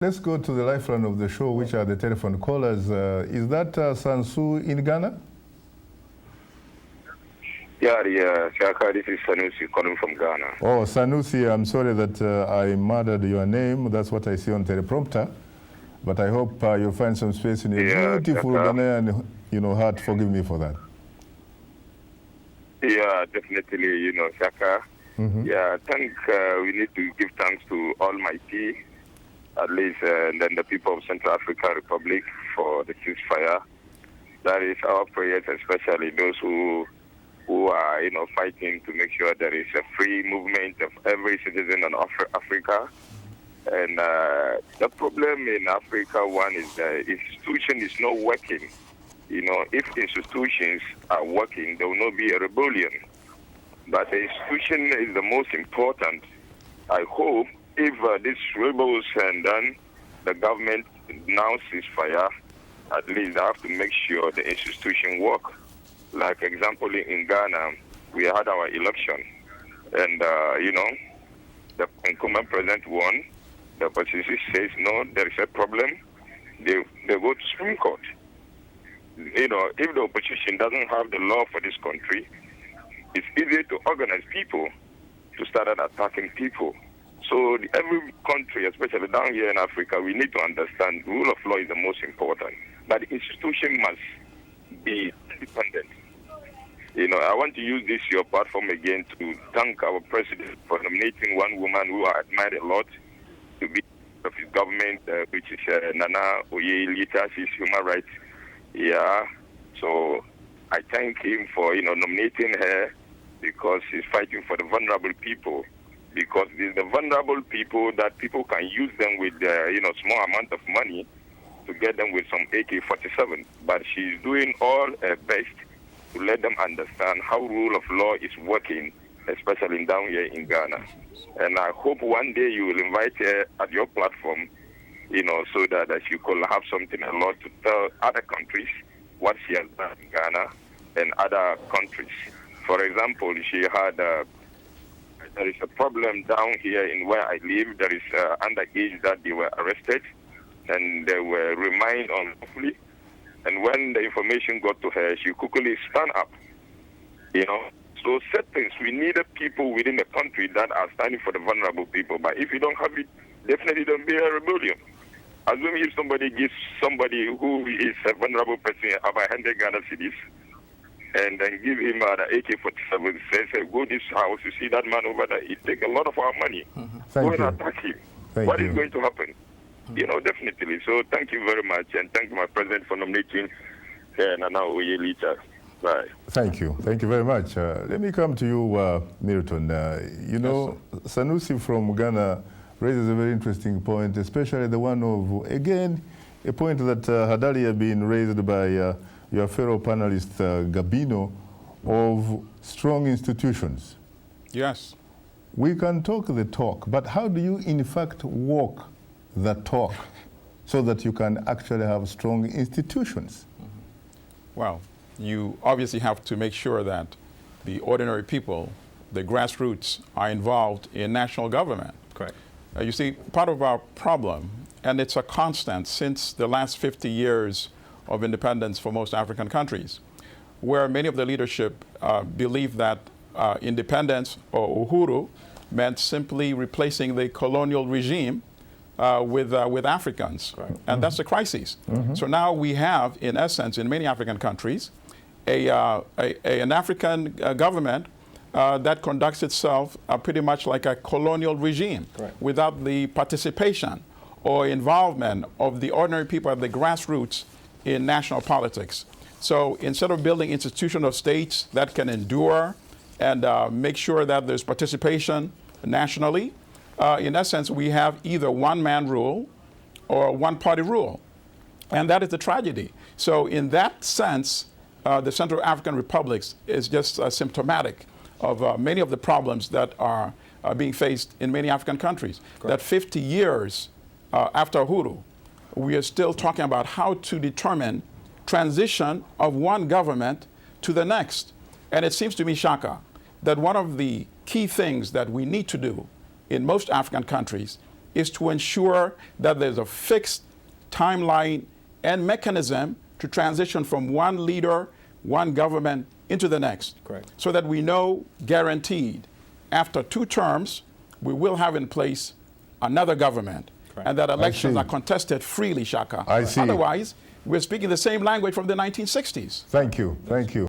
Let's go to the lifeline of the show, which are the telephone callers. Is that Sansu in Ghana? Yeah, Shaka, this is Sanusi calling from Ghana. Oh, Sanusi, I'm sorry that I murdered your name. That's what I see on teleprompter. But I hope you'll find some space in your beautiful Ghanaian, heart. Forgive me for that. Yeah, definitely, Shaka. Yeah, I think we need to give thanks to Almighty, at least, and then the people of Central African Republic for the ceasefire. That is our prayers, especially those who are, fighting to make sure there is a free movement of every citizen in Africa. And the problem in Africa, one is the institution is not working. If institutions are working, there will not be a rebellion. But the institution is the most important. I hope if these rebels and then the government now ceasefire, at least they have to make sure the institution work. Like example, in Ghana, we had our election, and the incumbent president won. The opposition says no, there is a problem. They go to Supreme Court. If the opposition doesn't have the law for this country, it's easy to organize people to start attacking people. So every country, especially down here in Africa, we need to understand the rule of law is the most important. But the institution must be independent. I want to use this your platform again to thank our president for nominating one woman who I admire a lot to be of his government, which is Nana Oye-Lita. She's human rights. Yeah. So I thank him for nominating her because she's fighting for the vulnerable people. Because it's the vulnerable people that people can use them with small amount of money to get them with some AK-47. But she's doing all her best to let them understand how rule of law is working, especially down here in Ghana. And I hope one day you will invite her at your platform, so that she could have something a lot to tell other countries what she has done in Ghana and other countries. For example, she had there is a problem down here in where I live. There is underage that they were arrested and they were remained unlawfully. And when the information got to her, she quickly stand up. So certain we needed people within the country that are standing for the vulnerable people. But if you don't have it, definitely don't be a rebellion. Assume if somebody gives somebody who is a vulnerable person about 100 Ghana cedis, and then give him the AK-47, says, go this house, you see that man over there, it takes a lot of our money. Go and attack him. What is going to happen? Definitely. So thank you very much, and thank you, my president, for nominating Nana Oye-Lita. Bye. Thank you. Thank you very much. Let me come to you, Milton. Yes, Sanusi from Ghana raises a very interesting point, especially the one of, again, a point that had earlier been raised by your fellow panelist, Gabino, of strong institutions. Yes. We can talk the talk, but how do you, in fact, walk the talk so that you can actually have strong institutions? Well, you obviously have to make sure that the ordinary people, the grassroots, are involved in national government. Correct. You see, part of our problem, and it's a constant since the last 50 years of independence for most African countries, where many of the leadership believe that independence, or uhuru, meant simply replacing the colonial regime with Africans. Right. And that's a crisis. So now we have, in essence, in many African countries, an African government that conducts itself pretty much like a colonial regime, without the participation or involvement of the ordinary people at the grassroots in national politics. So instead of building institutional states that can endure and make sure that there's participation nationally, in essence, we have either one-man rule or one-party rule. And that is the tragedy. So in that sense, the Central African Republics is just symptomatic of many of the problems that are being faced in many African countries. Correct. That 50 years after Uhuru, we are still talking about how to determine transition of one government to the next. And it seems to me, Shaka, that one of the key things that we need to do in most African countries is to ensure that there's a fixed timeline and mechanism to transition from one leader, one government into the next. Correct. So that we know, guaranteed, after 2 terms, we will have in place another government. Correct. And that elections are contested freely, Shaka. I see. Otherwise, we're speaking the same language from the 1960s. Thank you. Thank you.